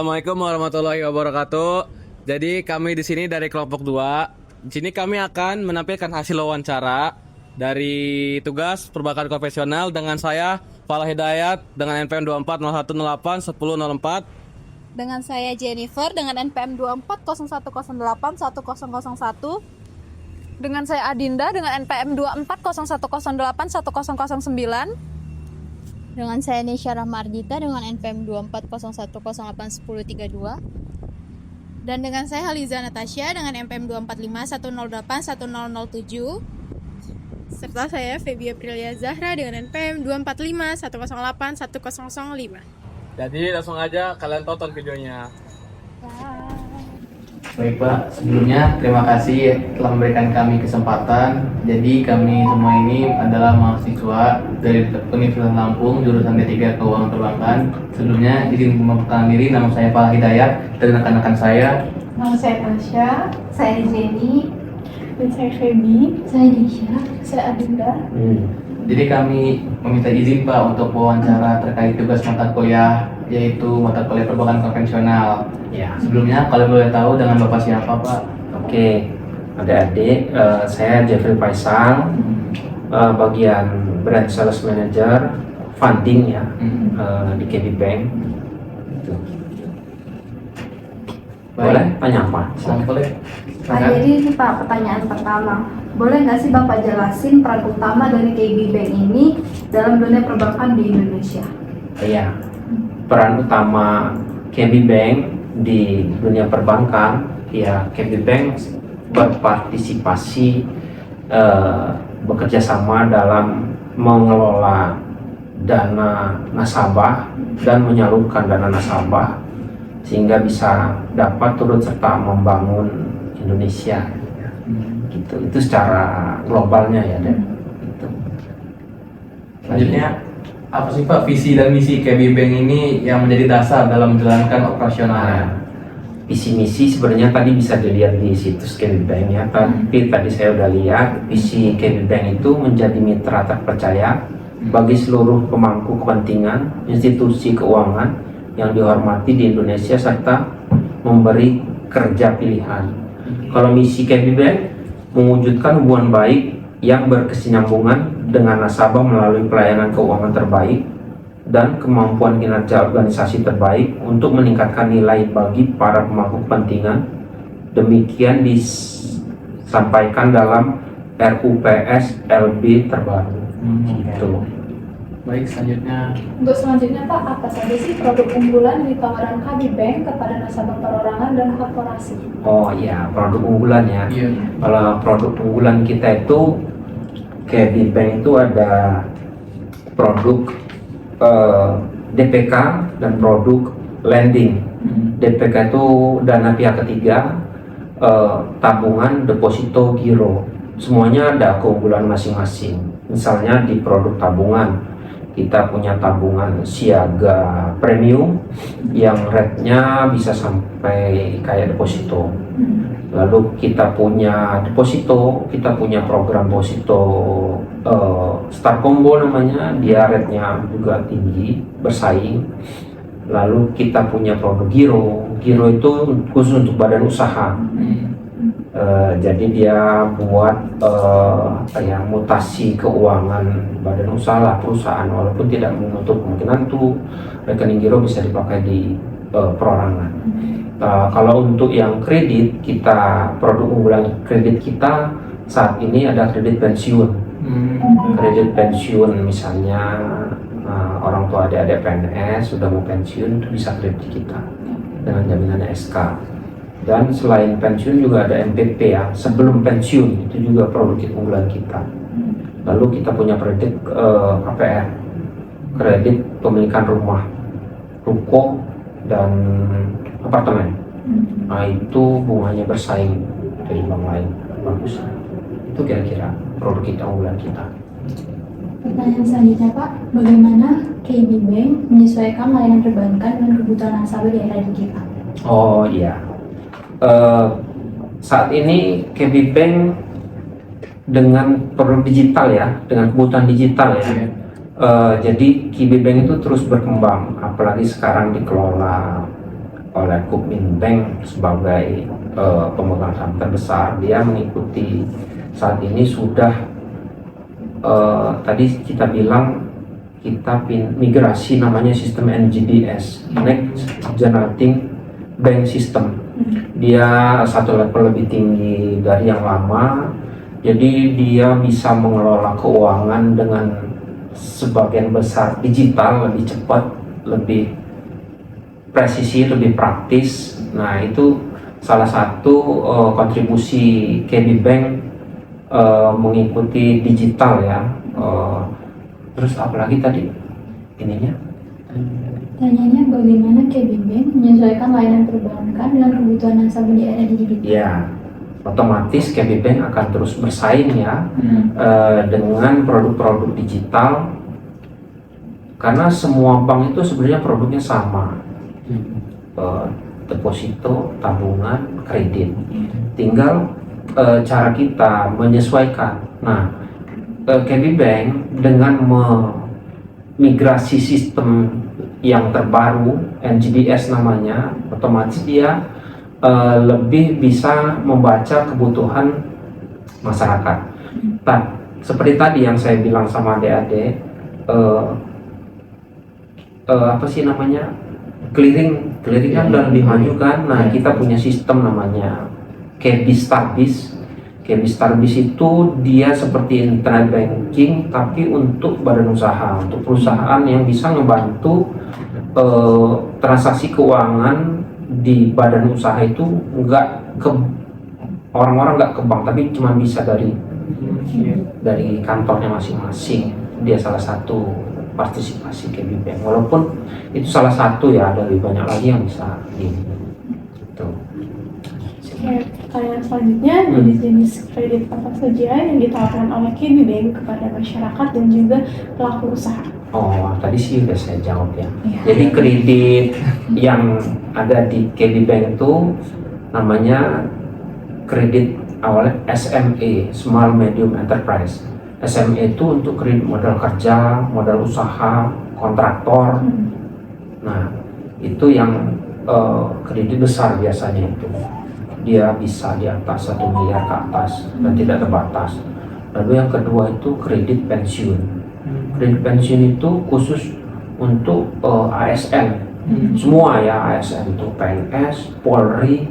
Assalamualaikum warahmatullahi wabarakatuh. Jadi kami di sini dari kelompok 2. Di sini kami akan menampilkan hasil wawancara dari tugas perbankan konvensional dengan saya Falah Hidayat dengan NPM 2401081004. Dengan saya Jennifer dengan NPM 2401081001. Dengan saya Adinda dengan NPM 2401081009. Dengan saya Nisha Rahmardita dengan NPM 2401081032. Dan dengan saya Haliza Natasha dengan NPM 2451081007. Serta saya Feby Aprilia Zahra dengan NPM 2451081005. Jadi langsung aja kalian tonton videonya. Baik Pak, sebelumnya terima kasih telah memberikan kami kesempatan. Jadi kami semua ini adalah mahasiswa dari Universitas Lampung, jurusan D3 Keuangan Perbankan. Sebelumnya izin memperkenalkan diri, nama saya Falah Hidayat dan rekan-rekan saya. Nama saya Tasya, Saya Jenny, dan saya Feby, saya Nisha. saya Adinda. Jadi kami meminta izin Pak untuk wawancara terkait tugas mata kuliah, yaitu mata kuliah perbankan konvensional. Ya, Sebelumnya kalau boleh tahu dengan Bapak siapa Pak? oke. Adik-adik, saya Jeffrey Faisal, bagian Brand Sales Manager Funding ya, di KB Bank. Itu. Boleh tanya apa? Selamat boleh. Jadi ini Pak, pertanyaan pertama. Boleh nggak sih Bapak jelasin peran utama dari KB Bank ini dalam dunia perbankan di Indonesia? Iya, peran utama KB Bank di dunia perbankan, ya KB Bank berpartisipasi bekerja sama dalam mengelola dana nasabah dan menyalurkan dana nasabah sehingga bisa dapat turut serta membangun Indonesia. Gitu. Itu secara globalnya ya, Dan. Gitu. Selanjutnya, apa sih Pak visi dan misi KB Bank ini yang menjadi dasar dalam menjalankan operasionalnya? Visi misi sebenarnya tadi bisa dilihat di situs KB Bank ya, tapi tadi saya udah lihat visi KB Bank itu menjadi mitra terpercaya bagi seluruh pemangku kepentingan institusi keuangan yang dihormati di Indonesia serta memberi kerja pilihan. Kalau misi KB Bank mewujudkan hubungan baik yang berkesinambungan dengan nasabah melalui pelayanan keuangan terbaik dan kemampuan kinerja organisasi terbaik untuk meningkatkan nilai bagi para pemangku kepentingan. Demikian disampaikan dalam RUPS LB terbaru. Gitu. Baik, selanjutnya. Untuk selanjutnya Pak, apa saja sih produk unggulan di tawaran KB Bank kepada nasabah perorangan dan korporasi? Oh iya, produk unggulan ya. Iya. Kalau produk unggulan kita itu KB Bank itu ada produk DPK dan produk lending. DPK itu dana pihak ketiga, tabungan, deposito, giro. Semuanya ada keunggulan masing-masing. Misalnya di produk tabungan, kita punya tabungan siaga premium yang rate-nya bisa sampai kayak deposito. Lalu kita punya deposito, kita punya program deposito Star Combo namanya, dia rate-nya juga tinggi, bersaing. Lalu kita punya produk giro, giro itu khusus untuk badan usaha. Jadi dia buat mutasi keuangan badan usaha lah, perusahaan, walaupun tidak menutup kemungkinan tuh rekening giro bisa dipakai di perorangan. Kalau untuk yang kredit, kita produk unggulan kredit kita saat ini ada kredit pensiun. Kredit pensiun misalnya orang tua adik-adik PNS sudah mau pensiun, itu bisa kredit kita dengan jaminan SK. Dan selain pensiun juga ada MPP ya, sebelum pensiun itu juga produk unggulan kita. Lalu kita punya kredit KPR, kredit pemilikan rumah, ruko dan apartemen. Nah itu bunganya bersaing dari bank lain, bagus. Itu kira-kira produk kita, unggulan kita. Pertanyaan selanjutnya Pak, bagaimana KB Bank menyesuaikan layanan perbankan dengan kebutuhan nasabah di era digital? Oh iya, saat ini KB Bank dengan produk digital ya, dengan kebutuhan digital ya. Jadi KB Bank itu terus berkembang, apalagi sekarang dikelola oleh Kupminbank sebagai pemegang saham terbesar. Dia mengikuti saat ini sudah tadi kita bilang kita migrasi namanya sistem NGBS, Next Generating Bank System. Dia satu level lebih tinggi dari yang lama, jadi dia bisa mengelola keuangan dengan sebagian besar digital, lebih cepat, lebih presisi, lebih praktis. Nah, itu salah satu kontribusi KB Bank mengikuti digital ya. Terus apalagi tadi ininya? Pertanyaannya bagaimana KB Bank menyesuaikan layanan perbankan dengan kebutuhan nasabah di era digital? Ya, otomatis KB Bank akan terus bersaing ya dengan produk-produk digital, karena semua bank itu sebenarnya produknya sama, deposito, tabungan, kredit. Tinggal cara kita menyesuaikan. Nah, KB Bank dengan memigrasi sistem yang terbaru, NGBS namanya, otomatis dia lebih bisa membaca kebutuhan masyarakat. Nah, seperti tadi yang saya bilang sama adik-adik, apa sih namanya, clearing kan udah lebih maju kan. Nah, kita punya sistem namanya KB Starbis. KB Starbis itu dia seperti internet banking tapi untuk badan usaha, untuk perusahaan yang bisa ngebantu transaksi keuangan di badan usaha itu nggak ke orang-orang, nggak ke bank, tapi cuma bisa dari kantornya masing-masing. Dia salah satu partisipasi KB Bank, walaupun itu salah satu ya, ada lebih banyak lagi yang bisa gitu. Pertanyaan selanjutnya, jenis kredit apa saja yang ditawarkan oleh KB Bank kepada masyarakat dan juga pelaku usaha? Oh, tadi sih udah saya jawab ya. Jadi kredit yang ada di KB Bank itu namanya kredit awalnya SME, Small Medium Enterprise. SME itu untuk kredit modal kerja, modal usaha, kontraktor. Nah, itu yang kredit besar biasanya itu. Dia bisa di atas 1 miliar ke atas dan tidak terbatas. Lalu yang kedua itu kredit pensiun. Kredit pensiun itu khusus untuk ASN, semua ya, ASN itu PNS, Polri,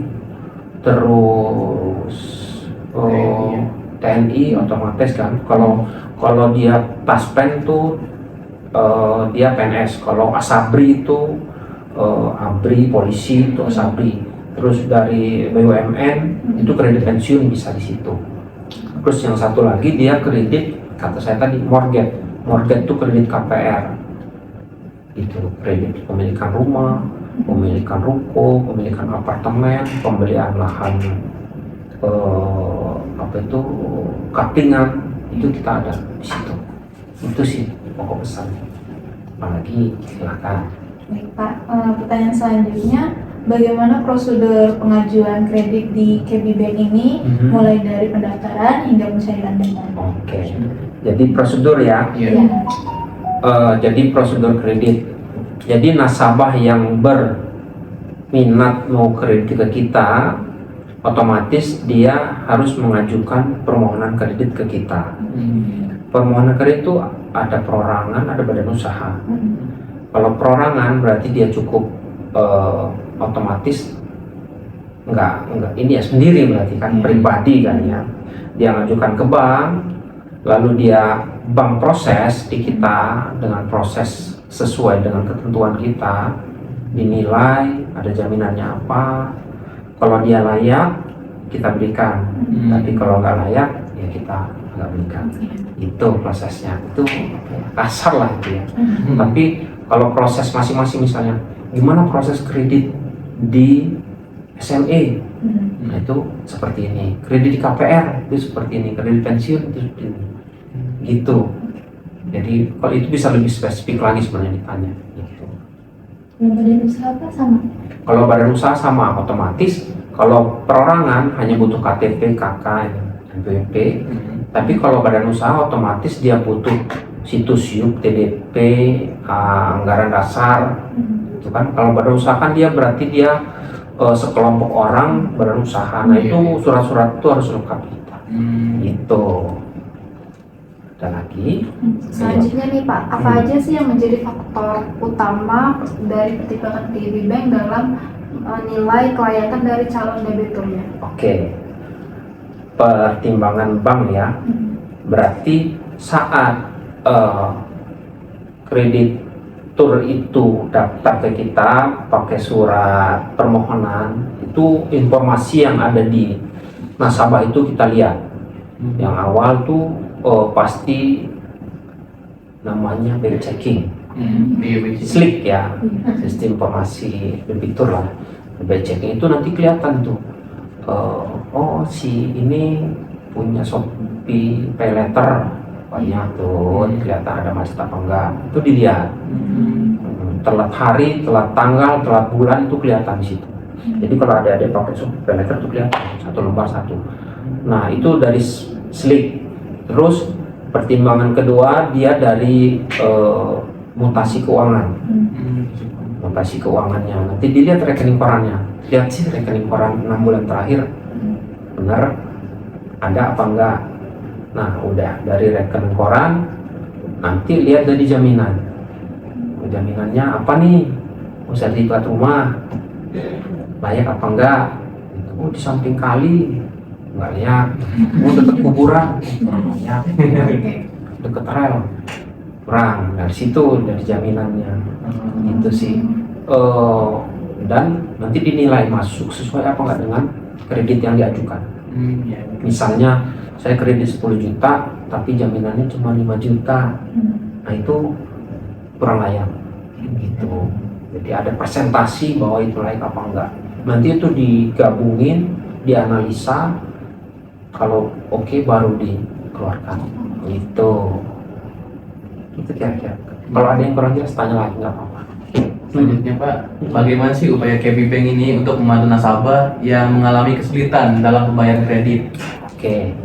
terus TNI otomatis kan. Kalau dia Taspen tuh dia PNS. Kalau Asabri itu ABRI, polisi itu Asabri. Terus dari BUMN itu kredit pensiun bisa di situ. Terus yang satu lagi dia kredit, kata saya tadi, mortgage. Mortgage itu kredit KPR. Itu kredit pemilikan rumah, pemilikan ruko, pemilikan apartemen, pembelian lahan kapingan, itu kita ada di situ. Itu sih pokok pesannya. Apalagi silakan. Baik Pak, pertanyaan selanjutnya, bagaimana prosedur pengajuan kredit di KB Bank ini, mulai dari pendaftaran hingga pencairan dana? Oke, jadi prosedur ya. Jadi prosedur kredit. Jadi nasabah yang berminat mau kredit ke kita, otomatis dia harus mengajukan permohonan kredit ke kita. Permohonan kredit itu ada perorangan, ada badan usaha. Kalau perorangan berarti dia cukup otomatis enggak ini ya sendiri, berarti kan pribadi kan ya. Dia ngajukan ke bank, lalu dia bank proses di kita dengan proses sesuai dengan ketentuan kita, dinilai ada jaminannya apa. Kalau dia layak kita berikan, tapi kalau nggak layak ya kita nggak berikan. Itu prosesnya, itu kasar lah itu ya. Tapi kalau proses masing-masing, misalnya gimana proses kredit di SME, nah itu seperti ini. Kredit di KPR itu seperti ini. Kredit pensiun itu seperti ini. Gitu. Jadi kalau itu bisa lebih spesifik lagi sebenarnya ditanya. Gitu. Kalau badan usaha apa sama? Kalau badan usaha sama, otomatis. Kalau perorangan hanya butuh KTP, KK, NPWP. Tapi kalau badan usaha otomatis dia butuh situs YUK, TDP, anggaran dasar, gitu kan. Kalau badan usaha kan dia berarti dia sekelompok orang badan usaha. Nah itu surat-surat itu harus lengkap kita. Gitu. Ada lagi? Selanjutnya nih Pak, apa aja sih yang menjadi faktor utama dari pertimbangan KB Bank dalam nilai kelayakan dari calon debiturnya? Oke. Pertimbangan bank ya. Berarti saat kreditur itu daftar ke kita pakai surat permohonan, itu informasi yang ada di nasabah itu kita lihat. Yang awal tuh pasti namanya bank checking, slip ya, sistem informasi debitur lah. Bank checking itu nanti kelihatan tuh, oh si ini punya Shopee Pay Letter banyak tuh, kelihatan ada macet apa enggak, itu dilihat. Telat hari, telat tanggal, telat bulan itu kelihatan di situ. Jadi kalau ada pakai Shopee Pay Letter itu kelihatan satu lembar satu. Nah itu dari slip. Terus pertimbangan kedua dia dari mutasi keuangan. Mutasi keuangannya. Nanti dilihat rekening korannya. Lihat sih rekening koran 6 bulan terakhir benar ada apa enggak. Nah udah dari rekening koran nanti lihat dari jaminan. Jaminannya apa nih? Sertifikat rumah layak apa enggak? Oh di samping kali nggak lihat, mau deket kuburan ya, deket rel kurang, dari situ dari jaminannya itu sih. Dan nanti dinilai masuk sesuai apa nggak dengan kredit yang diajukan. Misalnya saya kredit 10 juta tapi jaminannya cuma 5 juta, nah itu kurang layak gitu. Jadi ada presentasi bahwa itu layak apa enggak, nanti itu digabungin, dianalisa, kalau oke baru dikeluarkan gitu. Itu kira-kira. Kalau ada yang kurang jelas tanya lagi, nggak apa-apa. Selanjutnya Pak, bagaimana sih upaya KB Bank ini untuk membantu nasabah yang mengalami kesulitan dalam pembayaran kredit? Oke.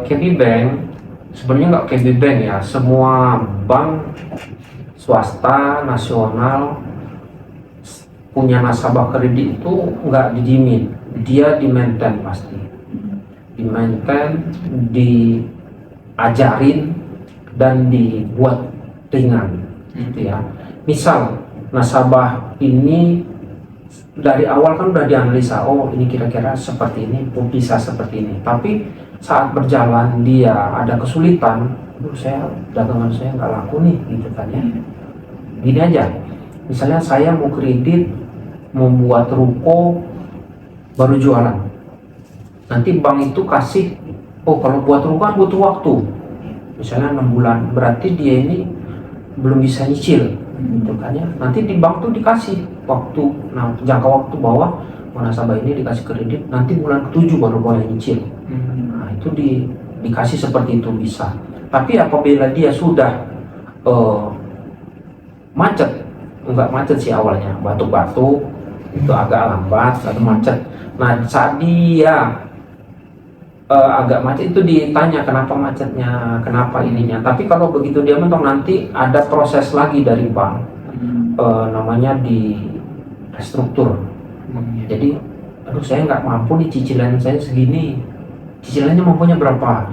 KB Bank sebenarnya nggak KB Bank ya, semua bank swasta nasional punya nasabah kredit itu nggak dijamin, dia di-maintain pasti. Di-maintain, diajarin, dan dibuat ringan gitu ya. Misal nasabah ini dari awal kan udah dianalisa, oh ini kira-kira seperti ini, bisa seperti ini, tapi saat berjalan dia ada kesulitan, dagangan saya nggak laku nih gitu kan ya. Gini aja, misalnya saya mau kredit membuat ruko baru jualan, nanti bank itu kasih, oh kalau buat ruko kan butuh waktu, misalnya 6 bulan, berarti dia ini belum bisa nyicil gitu kan ya. Nanti di bank tuh dikasih waktu, nah jangka waktu bahwa nasabah ini dikasih kredit nanti bulan ke-7 baru boleh nyicil. Nah itu dikasih seperti itu bisa. Tapi apabila dia sudah macet, enggak macet sih awalnya, batuk-batuk itu agak lambat atau macet. Nah saat dia agak macet itu ditanya kenapa macetnya, kenapa ininya. Tapi kalau begitu dia mentok, nanti ada proses lagi dari bank, namanya di restruktur. Jadi aduh saya nggak mampu nih, cicilan saya segini, cicilannya mampunya berapa,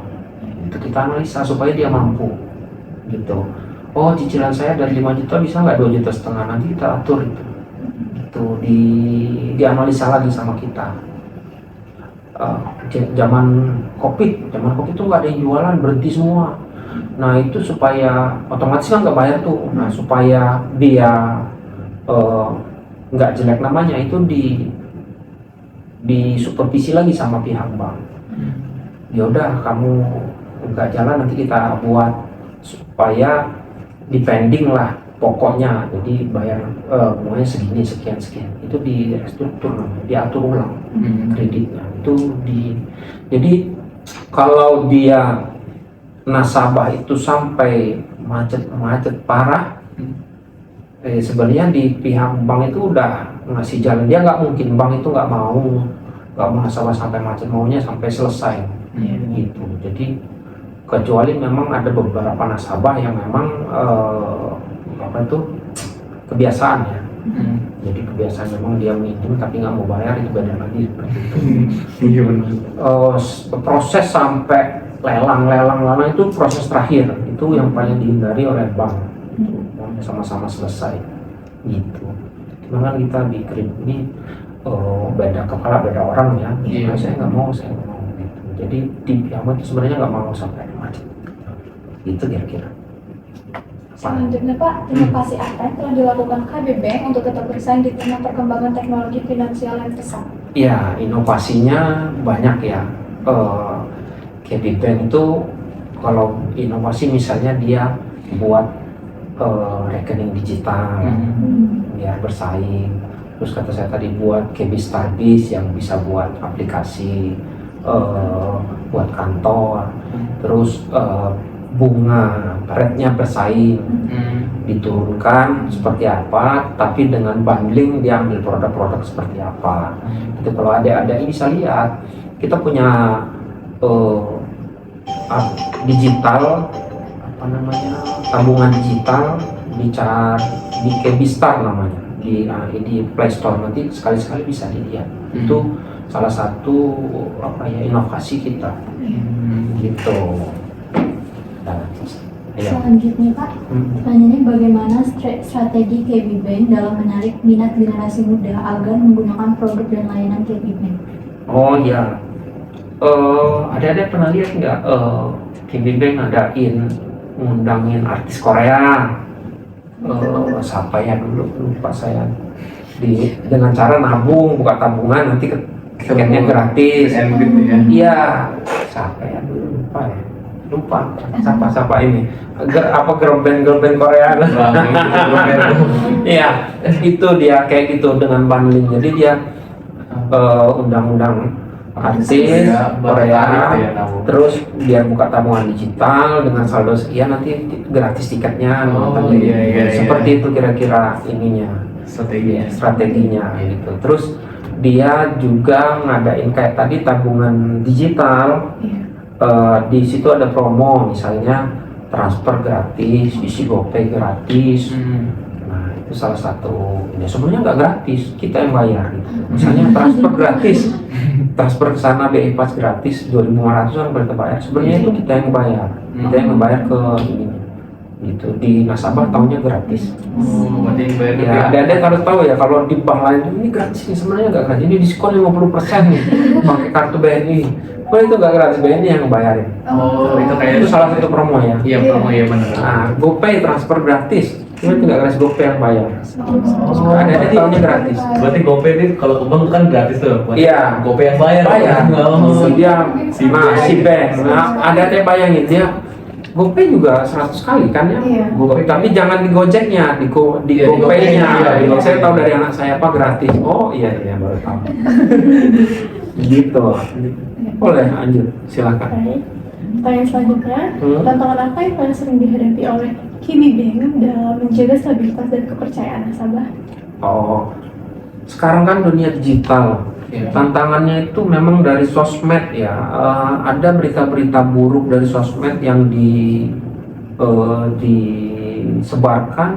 itu kita analisa supaya dia mampu gitu. Oh cicilan saya dari 5 juta bisa nggak 2,5 juta, nanti kita atur itu dianalisa lagi sama kita. Zaman covid itu nggak ada yang jualan, berhenti semua. Nah itu supaya otomatis kan nggak bayar tuh. Nah supaya dia nggak jelek namanya, itu di supervisi lagi sama pihak bank. Ya udah kamu nggak jalan, nanti kita buat supaya depending lah pokoknya, jadi bayar bunganya segini sekian, itu di restruktur namanya, diatur ulang kreditnya itu jadi kalau dia nasabah itu sampai macet parah, sebenarnya di pihak bank itu udah ngasih jalan, dia nggak mungkin, bank itu nggak mau nasabah sampai macet, maunya sampai selesai gitu. Jadi kecuali memang ada beberapa nasabah yang memang apa itu kebiasaan ya, Jadi kebiasaan memang dia minjem tapi nggak mau bayar, itu beda lagi seperti itu. Iya benar. Proses sampai lelang itu proses terakhir, itu yang paling dihindari oleh bank. Sama-sama selesai gitu. Cuma kan kita di kredit ini beda kepala beda orang ya. Iya. Saya nggak mau gitu. Jadi di Piamo itu sebenarnya nggak mau sampai macet. Itu kira-kira. Selanjutnya Pak, inovasi apa yang telah dilakukan KB Bank untuk tetap bersaing di tengah perkembangan teknologi finansial yang pesat? Ya, inovasinya banyak ya. KB Bank itu kalau inovasi misalnya dia buat rekening digital biar bersaing. Terus kata saya tadi buat KB Starbis yang bisa buat aplikasi buat kantor. Terus bunga rate-nya bersaing, diturunkan seperti apa, tapi dengan bundling dia ambil produk-produk seperti apa. Itu kalau ada bisa lihat, kita punya digital apa namanya tabungan digital di KB Star namanya di Play Store, nanti sekali-sekali bisa dilihat. Itu salah satu inovasi kita gitu. Nah, ayo. Selanjutnya Pak, pertanyaannya bagaimana strategi KB Bank dalam menarik minat generasi muda agar menggunakan produk dan layanan KB Bank? Oh ya, ada pernah lihat nggak KB Bank ngundangin artis Korea? Siapa ya dulu lupa saya. Dengan cara nabung, buka tabungan, nanti tiketnya gratis. Iya, siapa ya dulu lupa siapa ini girl band Korea. Iya, itu dia kayak gitu dengan bundling. Jadi dia undang-undang artis Korea, terus biar buka tabungan digital dengan saldo sekian nanti gratis tiketnya. Seperti itu kira-kira ininya strateginya gitu. Terus dia juga ngadain kayak tadi tabungan digital. Di situ ada promo, misalnya transfer gratis, isi GoPay gratis. Nah, itu salah satu. Ya, sebenarnya nggak gratis, kita yang bayar gitu. Misalnya transfer gratis, transfer ke sana BI Pas gratis 2.500 orang kita bayar. Sebenarnya itu kita yang bayar, ke ini gitu. Di nasabah tahunnya gratis. Ya, ada harus tahu ya, kalau di bank lain ini gratis nih, sebenarnya nggak gratis. Ini diskon 50% nih pakai kartu BNI. Oh, itu nggak gratis, BNI yang bayarin. Itu salah satu promo ya. Iya, promo ya benar. Nah, GoPay transfer gratis. Itu nggak gratis, GoPay yang bayar. Ada tahunnya gratis. Berarti GoPay ini kalau ke bank kan gratis tuh. Iya. GoPay yang bayar. Dia si bank. Nah, ada bayangin dia GoPay juga 100 kali kan ya. GoPay, tapi jangan di Gojeknya, di GoPay-nya. Saya tahu dari anak saya apa gratis. Oh iya baru tahu. Gitu. Boleh lanjut, silakan. Baik. Pertanyaan selanjutnya, tantangan apa yang paling sering dihadapi oleh KB Bank dalam menjaga stabilitas dan kepercayaan nasabah? Oh, sekarang kan dunia digital. Tantangannya itu memang dari sosmed ya. Ada berita-berita buruk dari sosmed yang disebarkan.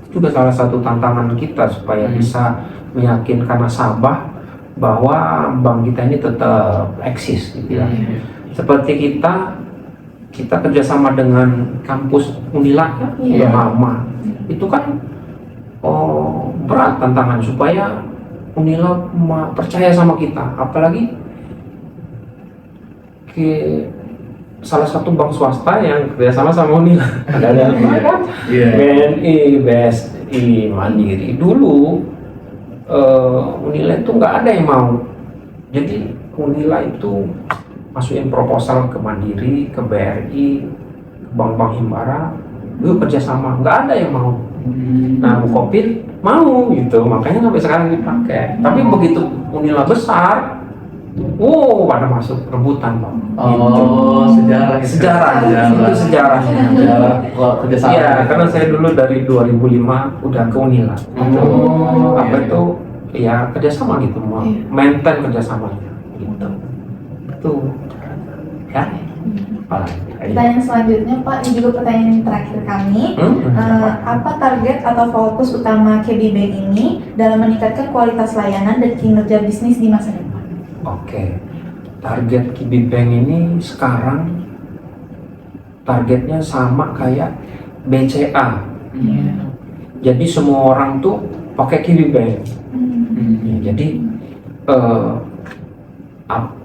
Itu juga salah satu tantangan kita supaya bisa meyakinkan nasabah bahwa bank kita ini tetap eksis gitu ya. Seperti kita kerjasama dengan kampus Unila udah lama. Itu kan berat tantangan supaya Unila percaya sama kita, apalagi salah satu bank swasta yang kerjasama sama Unila. Ada BNI, BSI, Mandiri. Dulu Unila itu nggak ada yang mau. Jadi Unila itu masukin proposal ke Mandiri, ke BRI, ke bank-bank Himbara, itu kerjasama, nggak ada yang mau. Nah, Bukopin mau gitu, makanya sampai sekarang dipakai. Tapi begitu Unila besar, pada masuk rebutan, Bang. Sejarah. Itu sejarahnya. Kerjasama. Iya, karena saya dulu dari 2005 udah ke Unila. Itu ya kerjasama gitu, maintain kerjasamanya gitu. Itu ya. Pertanyaan selanjutnya Pak, ini juga pertanyaan terakhir kami. Apa target atau fokus utama KB Bank ini dalam meningkatkan kualitas layanan dan kinerja bisnis di masa depan? Oke, target KB Bank ini sekarang targetnya sama kayak BCA. Jadi semua orang tuh pakai KB Bank. Ya, jadi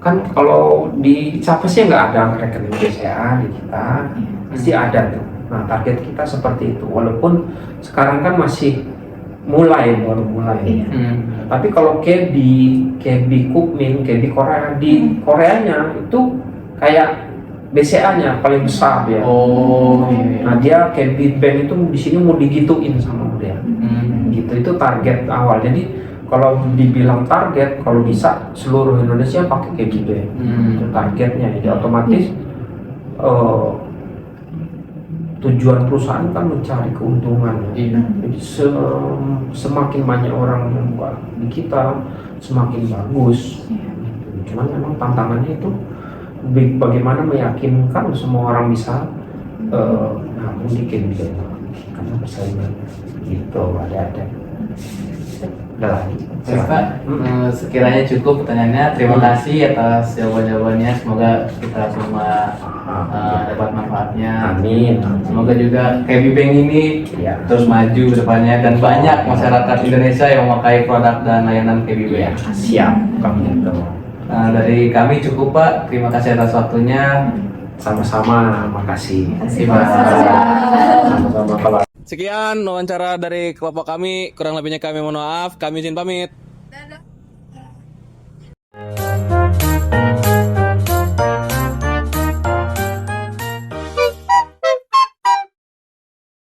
kan kalau di siapa sih nggak ada rekening BCA di kita, pasti ada tuh. Nah, target kita seperti itu. Walaupun sekarang kan masih baru mulai. Tapi kalau KB Kukmin, KB Korea, di Koreanya itu kayak BCA-nya paling besar dia. Nah, dia KB Bank itu di sini mau digituin sama dia. Gitu, itu target awal. Jadi kalau dibilang target, kalau bisa seluruh Indonesia pakai KB Bank. Itu targetnya. Jadi otomatis tujuan perusahaan kan mencari keuntungan. Jadi semakin banyak orang yang buka di kita, semakin bagus. Cuman memang tantangannya itu bagaimana meyakinkan semua orang bisa nabung di KB Bank karena persaingan gitu ada. Udah lagi. Pak, sekiranya cukup pertanyaannya. Terima kasih atas jawaban-jawabannya. Semoga kita semua dapat manfaatnya. Amin. Semoga juga KB Bank ini terus maju ke depannya dan banyak masyarakat Indonesia yang memakai produk dan layanan KB Bank. Siap, kami itu. Dari kami cukup Pak. Terima kasih atas waktunya. Sama-sama, makasih. Terima kasih Pak. Sama-sama. Sekian wawancara dari kelompok kami, kurang lebihnya kami mohon maaf, kami izin pamit.